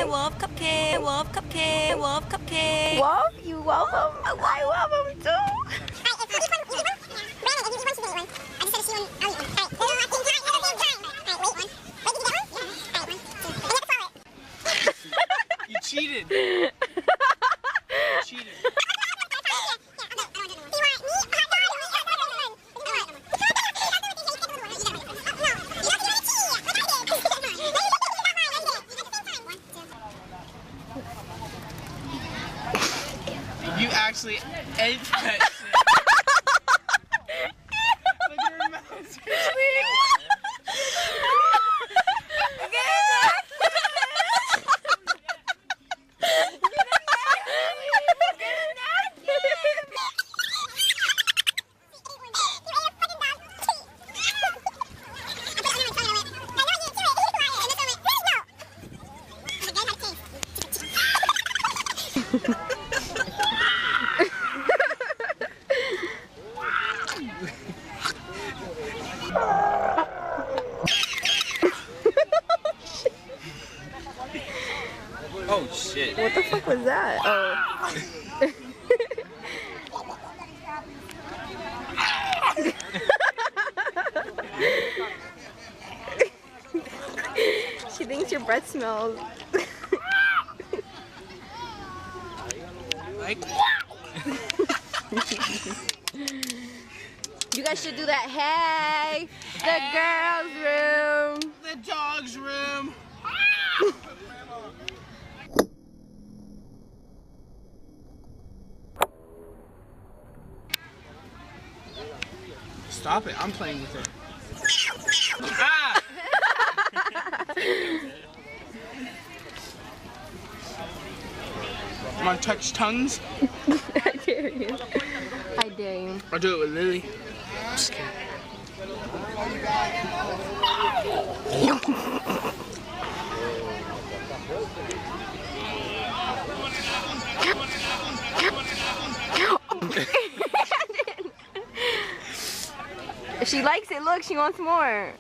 Wolf cupcake, wolf cupcake, wolf cupcake. Wolf? You wolf him? I wolf him too. You cheated. You cheated. You actually ate that shit. Look at her mouth. Oh shit. What the fuck was that? Oh. She thinks your breath smells. Like. You guys should do that. Hey, the girls' room. The dog's room. Stop it, I'm playing with it. Ah! Want to touch tongues? I dare you. I dare you. I'll do it with Lily. Just kidding. If she likes it, look, she wants more.